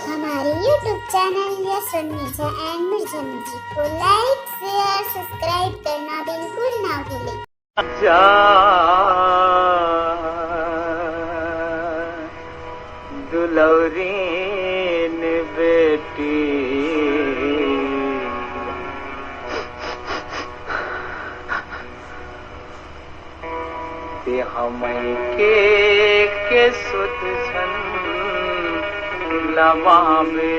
हमारे YouTube channel yes Mirza and Mirza music को लाइक share subscribe करना बिल्कुल ना भूलें। जा दुलौरीन बेटी ते हमई के सुध छन लवावे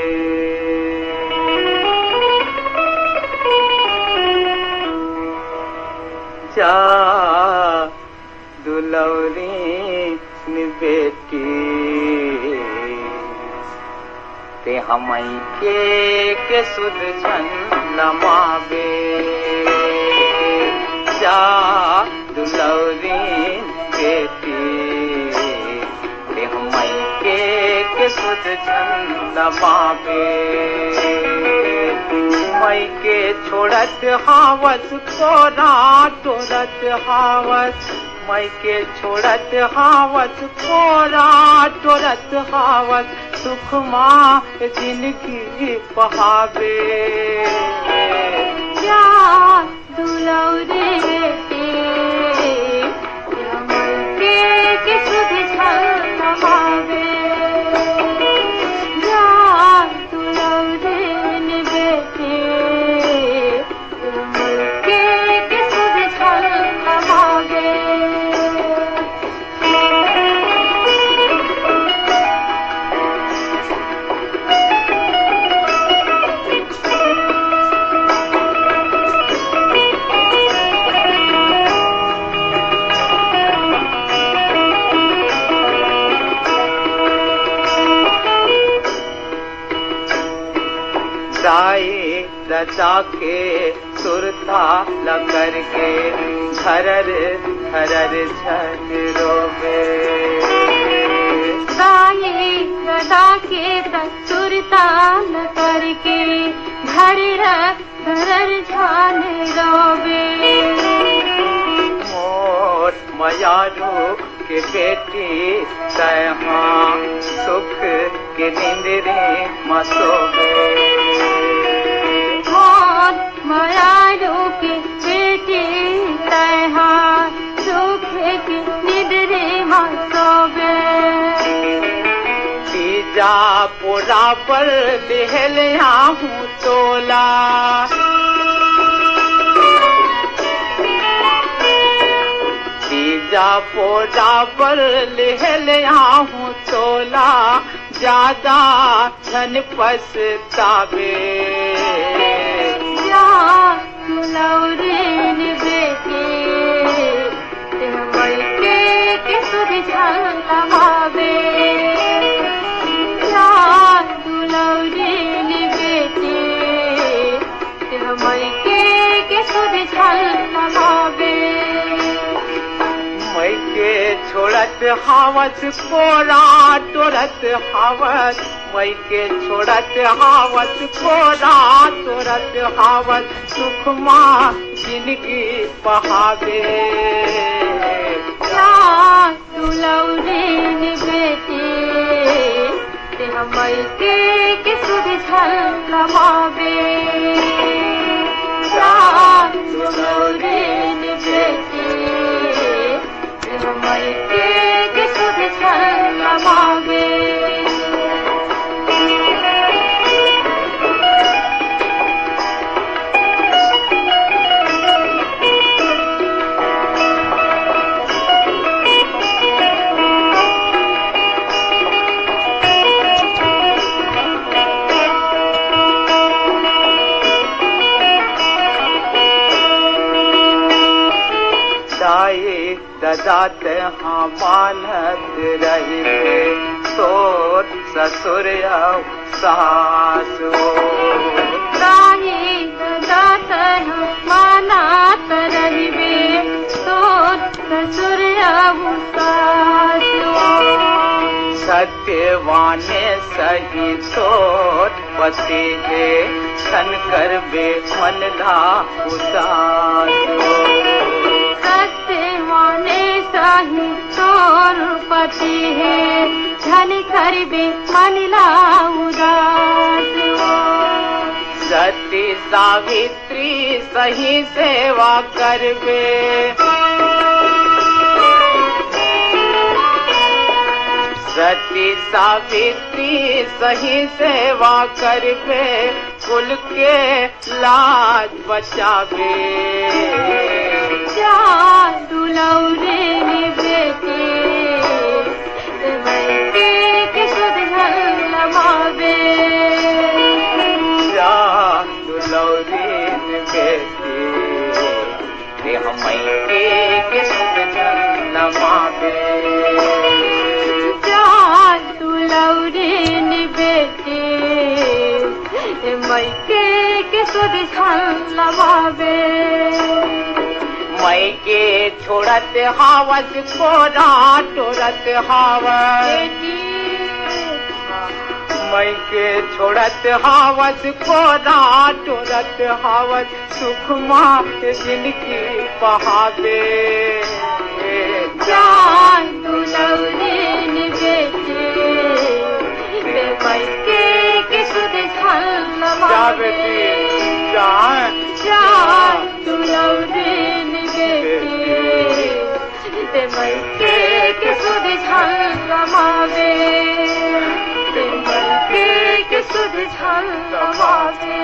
जा दुलौरीन बेटी ते हमई के सुध छन लवावे जा दुलौरीन बेटी ते हमई के सुध छन लवावे मई के छोड़त हावत कोरा तोरत हावत मई के छोड़त हावत कोरा तोरत हावत सुख माँ जिंदगी बहावे जा दुलौरी बेटी के सुध छन लवावे जा दुलौरी बेटी के सुध छन लवावे दाई रचा के सुरता लकर के धरर धरर झन रोवे दाई रचा के सुरता लकर के धरर धरर झन रोवे मोर मयारू के बेटी तहा सुख के निंदरे मसोवे मयारू के बेटी तहा सुख के निद्रे मसोवे तीजा पोरा पर देहलिया हूँ तोला तीजा पोरा पर लेहलिया हूँ तोला ज्यादा धन पछतावे दुलौरीन बेटी ते हमई के सुध छन लवावे जा दुलौरीन बेटी ते हमई के सुध छन लवावे मई के छोड़त हावत कोरा तोरत हावत मई के छोड़त हावत कोरा तोरत हावत सुख माँ जिंदगी बहावे जा दुलौरीन बेटी ते हमई के सुध छन लवावे जा दुलौरीन बेटी ते हमई के सुध छन लवावे ददात हाँ मानत रही तोर ससुर सासो ददात मानत रही तोर ससुर सासो सत्यवाने सही तोर पति है छन कर बे मन धा उदासो सत्यवाने सही तोर पति है झन कर बे मन ला उदास सती सावित्री सही सेवा करबे सती सावित्री सही सेवा करबे कुल के लाज बचावे चार दुलौरे बेटे मायके के सुध लमावे चार दुलौरे बेटे मायके के सुध लमावे बेटे मायके के सुध लमावे मायके छोड़त हावत कोरा टोरत हावत मायके छोड़त हावत कोरा टोरत हावत सुखमा जिनकी बहावे जान दुलौरे बेटे मायके के सुध लमावे जान दुलौरे बेटे मायके के सुध लमावे मायके के सुध लमावे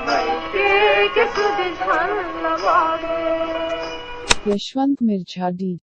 मायके के सुध लमावे यशवंत मिर्झा डी